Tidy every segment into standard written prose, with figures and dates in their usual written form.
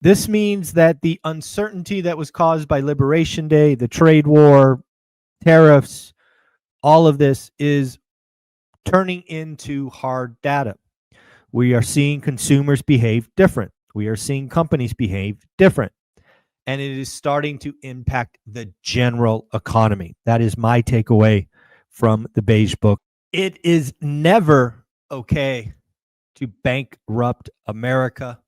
This means that the uncertainty that was caused by Liberation Day, the trade war, tariffs, all of this is turning into hard data. We are seeing consumers behave different. We are seeing companies behave different. And it is starting to impact the general economy. That is my takeaway from the Beige book. It is never okay to bankrupt America.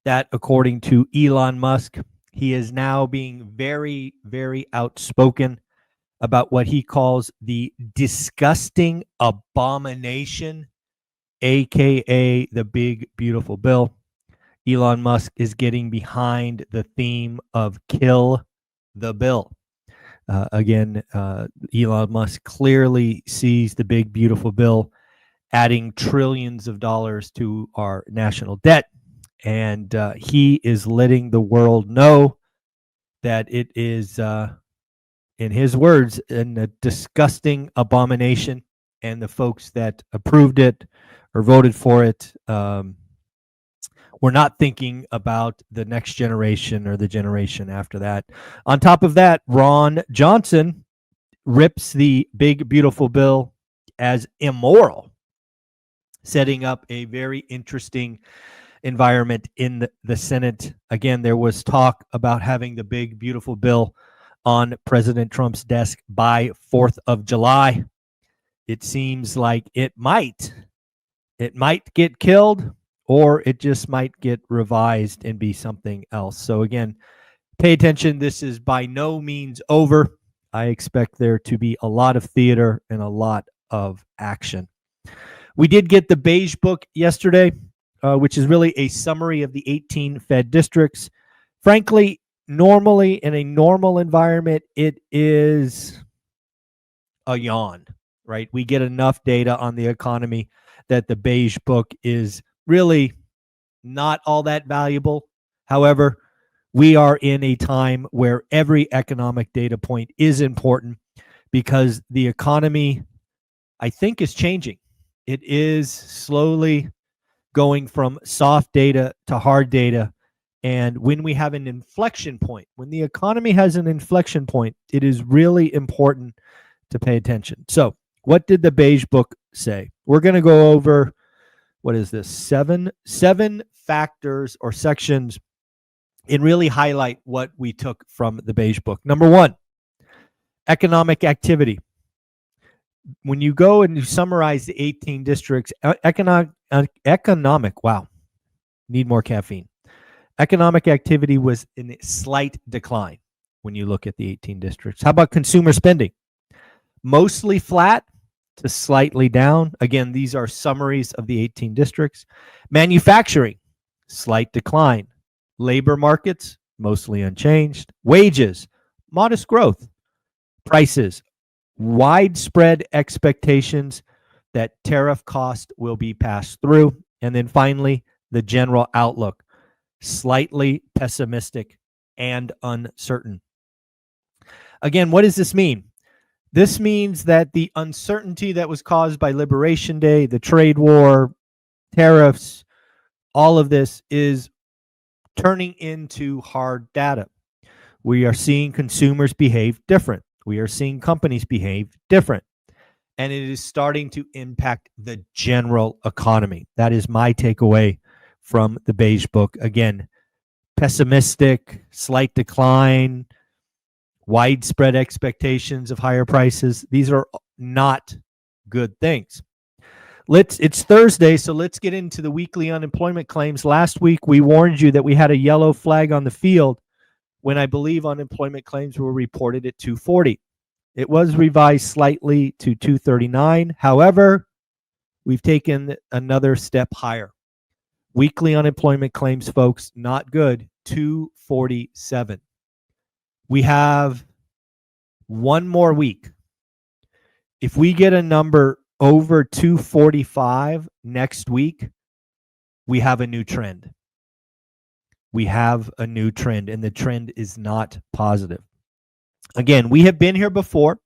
That, according to Elon Musk, he is now being very, very outspoken about what he calls the disgusting abomination, aka the big, beautiful bill. Elon Musk is getting behind the theme of kill the bill. Again, Elon Musk clearly sees the big, beautiful bill adding trillions of dollars to our national debt. And he is letting the world know that it is, in his words, a disgusting abomination. And the folks that approved it or voted for it, we're not thinking about the next generation or the generation after that. On top of that, Ron Johnson rips the big, beautiful bill as immoral, setting up a very interesting environment in the Senate. Again, there was talk about having the big, beautiful bill on President Trump's desk by 4th of July. It seems like it might get killed, or it just might get revised and be something else. So again, pay attention. This is by no means over. I expect there to be a lot of theater and a lot of action. We did get the Beige book yesterday, which is really a summary of the 18 Fed districts. Frankly, normally in a normal environment, it is a yawn, right? We get enough data on the economy that the Beige book is really not all that valuable. However, we are in a time where every economic data point is important because the economy, I think, is changing. It is slowly going from soft data to hard data. And when we have an inflection point, when the economy has an inflection point, it is really important to pay attention. So what did the Beige book say? We're going to go over, what is this, seven factors or sections and really highlight what we took from the Beige book. Number one, economic activity. When you go and you summarize the 18 districts, economic, wow, need more caffeine. Economic activity was in a slight decline when you look at the 18 districts. How about consumer spending? Mostly flat to slightly down. Again, these are summaries of the 18 districts. Manufacturing, slight decline. Labor markets, mostly unchanged. Wages, modest growth. Prices, widespread expectations that tariff cost will be passed through. And then finally, the general outlook, slightly pessimistic and uncertain. Again, what does this mean? This means that the uncertainty that was caused by Liberation Day, the trade war, tariffs, all of this is turning into hard data. We are seeing consumers behave different. We are seeing companies behave different. And it is starting to impact the general economy. That is my takeaway from the Beige book. Again, pessimistic, slight decline, widespread expectations of higher prices. These are not good things. It's Thursday, so let's get into the weekly unemployment claims. Last week, we warned you that we had a yellow flag on the field when I believe unemployment claims were reported at 240. It was revised slightly to 239. However, we've taken another step higher. Weekly unemployment claims, folks, not good, 247. We have one more week. If we get a number over 245 next week, we have a new trend. We have a new trend, and the trend is not positive. Again, we have been here before.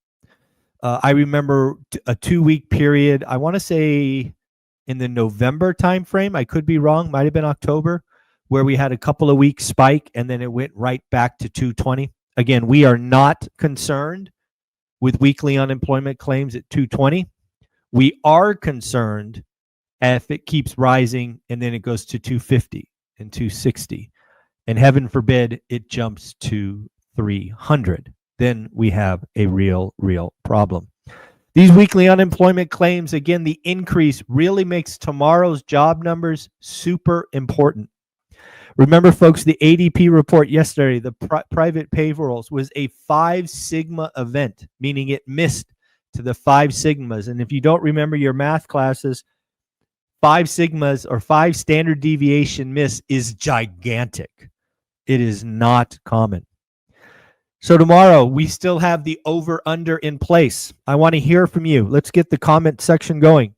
I remember a 2-week period, I want to say in the November timeframe, I could be wrong, might have been October, where we had a couple of weeks spike and then it went right back to 220. Again, we are not concerned with weekly unemployment claims at 220. We are concerned if it keeps rising and then it goes to 250 and 260. And heaven forbid it jumps to 300. Then we have a real problem. These weekly unemployment claims, again, the increase really makes tomorrow's job numbers super important. Remember, folks, the ADP report yesterday, the private payrolls, was a 5 sigma event, meaning it missed to the 5 sigmas. And if you don't remember your math classes, 5 sigmas or 5 standard deviation miss is gigantic. It is not common. So tomorrow, we still have the over-under in place. I want to hear from you. Let's get the comment section going.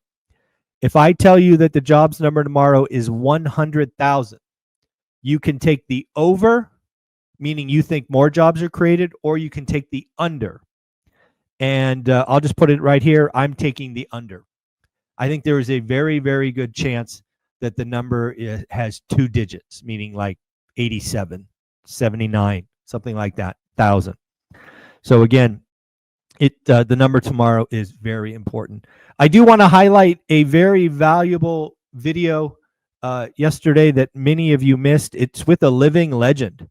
If I tell you that the jobs number tomorrow is 100,000, you can take the over, meaning you think more jobs are created, or you can take the under. And I'll just put it right here. I'm taking the under. I think there is a very, very good chance that the number has 2 digits, meaning like 87, 79, something like that, 1,000. So again, the number tomorrow is very important. I do want to highlight a very valuable video yesterday that many of you missed. It's with a living legend.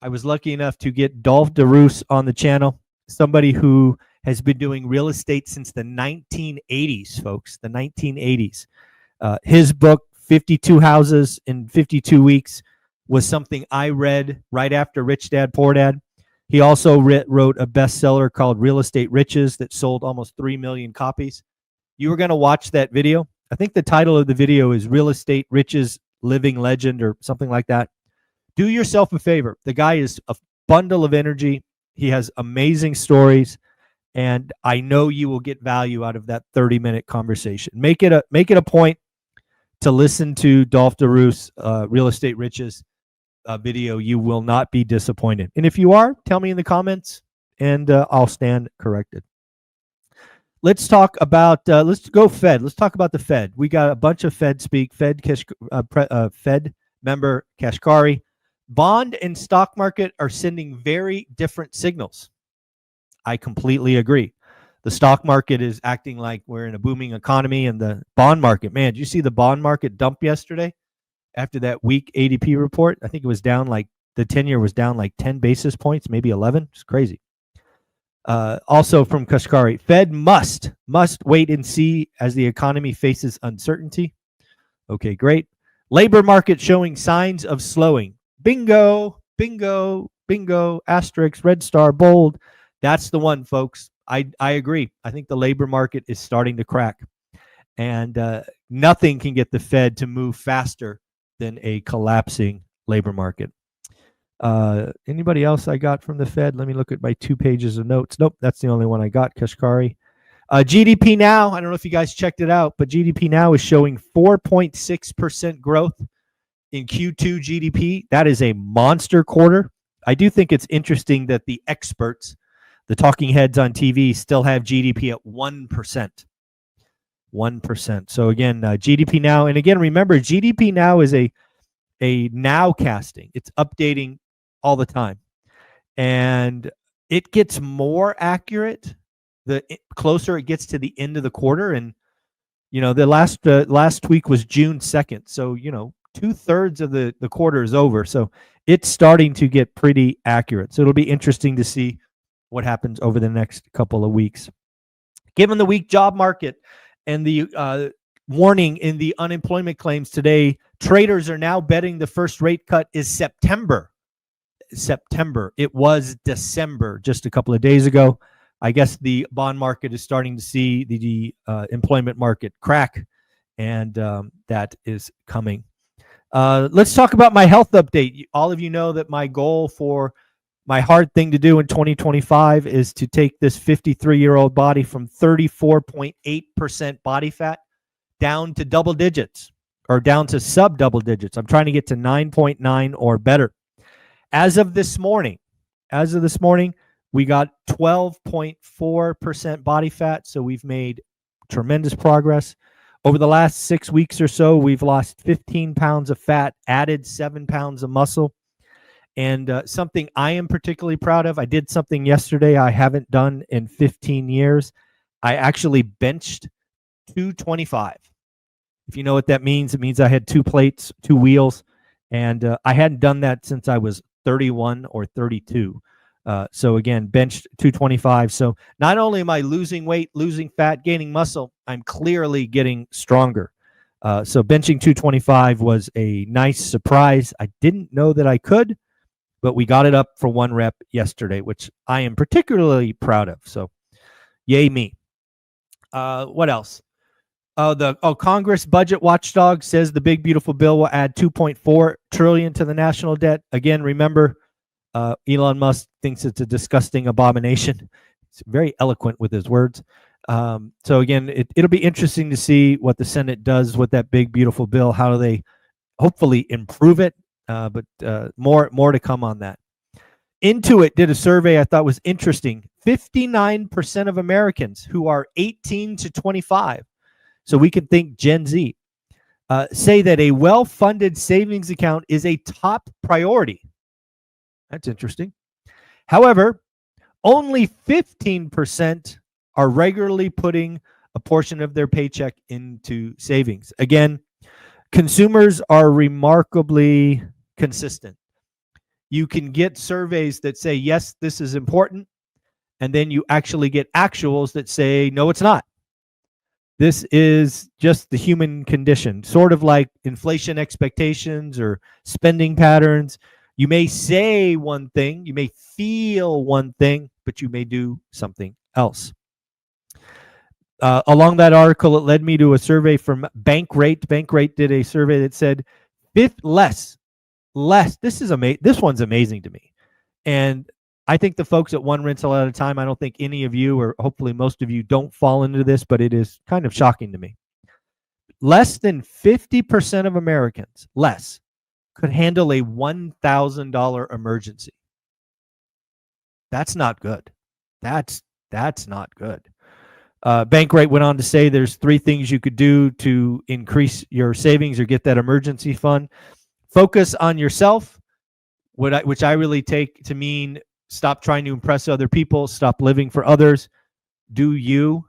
I was lucky enough to get Dolph DeRoos on the channel, somebody who has been doing real estate since the 1980s, folks, the 1980s. His book, 52 Houses in 52 Weeks, was something I read right after Rich Dad, Poor Dad. He also wrote a bestseller called Real Estate Riches that sold almost 3 million copies. You were going to watch that video. I think the title of the video is Real Estate Riches Living Legend or something like that. Do yourself a favor. The guy is a bundle of energy. He has amazing stories, and I know you will get value out of that 30-minute conversation. Make it a point to listen to Dolph DeRoos' Real Estate Riches video. You will not be disappointed. And if you are, tell me in the comments, and I'll stand corrected. Let's talk about, let's go Fed. Let's talk about the Fed. We got a bunch of Fed speak, Fed member Kashkari. Bond and stock market are sending very different signals. I completely agree. The stock market is acting like we're in a booming economy, and the bond market, man, did you see the bond market dump yesterday after that weak ADP report? I think it was down like, the 10-year was down like 10 basis points, maybe 11. It's crazy. Also from Kashkari, Fed must wait and see as the economy faces uncertainty. Okay, great. Labor market showing signs of slowing. Bingo, bingo, bingo, asterisk, red star, bold. That's the one, folks. I agree. I think the labor market is starting to crack. And nothing can get the Fed to move faster than a collapsing labor market. Anybody else I got from the Fed? Let me look at my 2 pages of notes. Nope, that's the only one I got, Kashkari. GDP now, I don't know if you guys checked it out, but GDP now is showing 4.6% growth in Q2 GDP. That is a monster quarter. I do think it's interesting that the experts, the talking heads on TV, still have GDP at 1%. 1%. So again, GDP now, and again, remember, GDP now is a now casting. It's updating all the time, and it gets more accurate the closer it gets to the end of the quarter. And you know, the last week was June 2nd, so you know, 2/3 of the quarter is over, so it's starting to get pretty accurate. So it'll be interesting to see what happens over the next couple of weeks. Given the weak job market and the warning in the unemployment claims today, traders are now betting the first rate cut is September. It was December just a couple of days ago. I guess the bond market is starting to see the employment market crack, and that is coming. Let's talk about my health update. All of you know that my goal for my hard thing to do in 2025 is to take this 53-year-old body from 34.8% body fat down to double digits, or down to sub double digits. I'm trying to get to 9.9 or better. As of this morning, we got 12.4% body fat, so we've made tremendous progress. Over the last 6 weeks or so, we've lost 15 pounds of fat, added 7 pounds of muscle. And something I am particularly proud of, I did something yesterday I haven't done in 15 years. I actually benched 225. If you know what that means, it means I had 2 plates, 2 wheels, and I hadn't done that since I was 31 or 32. So again, benched 225. So not only am I losing weight, losing fat, gaining muscle, I'm clearly getting stronger. So benching 225 was a nice surprise. I didn't know that I could, but we got it up for 1 rep yesterday, which I am particularly proud of. So yay me. What else? Congress budget watchdog says the big beautiful bill will add 2.4 trillion to the national debt. Again, remember, Elon Musk thinks it's a disgusting abomination. He's very eloquent with his words. So again, it'll be interesting to see what the Senate does with that big beautiful bill. How do they hopefully improve it? But more to come on that. Intuit did a survey I thought was interesting. 59% of Americans who are 18 to 25, so we can think Gen Z, say that a well-funded savings account is a top priority. That's interesting. However, only 15% are regularly putting a portion of their paycheck into savings. Again, consumers are remarkably consistent. You can get surveys that say, yes, this is important, and then you actually get actuals that say, no, it's not. This is just the human condition, sort of like inflation expectations or spending patterns. You may say one thing, you may feel one thing, but you may do something else. Along that article, it led me to a survey from Bankrate. Bankrate did a survey that said less. This one's amazing to me. And I think the folks at One Rental at a Time, I don't think any of you, or hopefully most of you, don't fall into this, but it is kind of shocking to me. Less than 50% of Americans, could handle a $1,000 emergency. That's not good. That's not good. Bankrate went on to say there's 3 things you could do to increase your savings or get that emergency fund. Focus on yourself, which I really take to mean stop trying to impress other people, stop living for others, do you.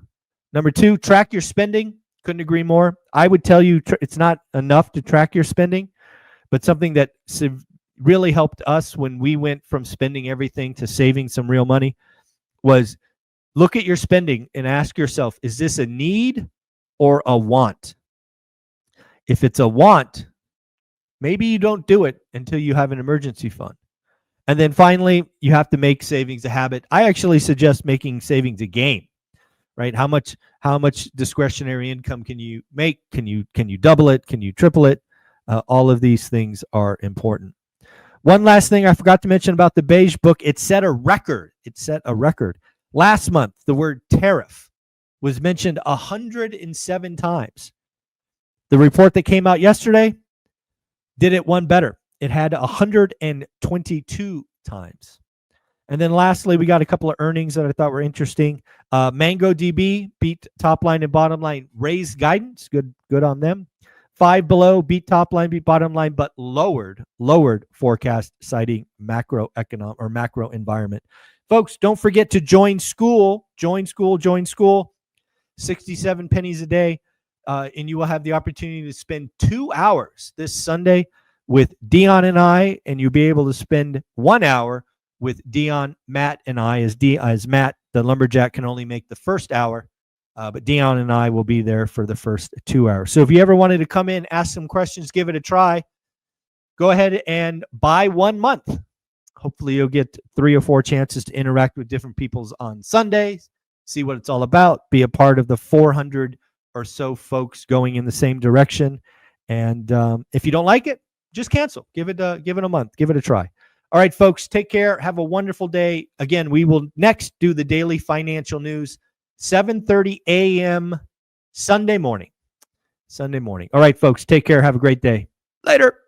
Number 2, track your spending. Couldn't agree more. I would tell you it's not enough to track your spending, but something that really helped us when we went from spending everything to saving some real money was look at your spending and ask yourself, is this a need or a want? If it's a want, maybe you don't do it until you have an emergency fund. And then finally, you have to make savings a habit. I actually suggest making savings a game, right? How much discretionary income can you make? Can you double it? Can you triple it? All of these things are important. One last thing I forgot to mention about the Beige book. It set a record. Last month, the word tariff was mentioned 107 times. The report that came out yesterday did it one better. It had 122 times. And then lastly, we got a couple of earnings that I thought were interesting. MangoDB beat top line and bottom line, raised guidance. Good on them. Five Below beat top line, beat bottom line, but lowered forecast, citing macroeconomic or macro environment. Folks, don't forget to join school. 67 pennies a day. And you will have the opportunity to spend 2 hours this Sunday with Dion and I, and you'll be able to spend 1 hour with Dion, Matt, and I. As Matt, the lumberjack, can only make the first hour, but Dion and I will be there for the first 2 hours. So if you ever wanted to come in, ask some questions, give it a try, go ahead and buy 1 month. Hopefully you'll get 3 or 4 chances to interact with different people on Sundays, see what it's all about, be a part of the 400 or so folks going in the same direction. And if you don't like it, just cancel. Give it a month. Give it a try. All right, folks, take care. Have a wonderful day. Again, we will next do the daily financial news, 7:30 a.m. Sunday morning. All right, folks, take care. Have a great day. Later.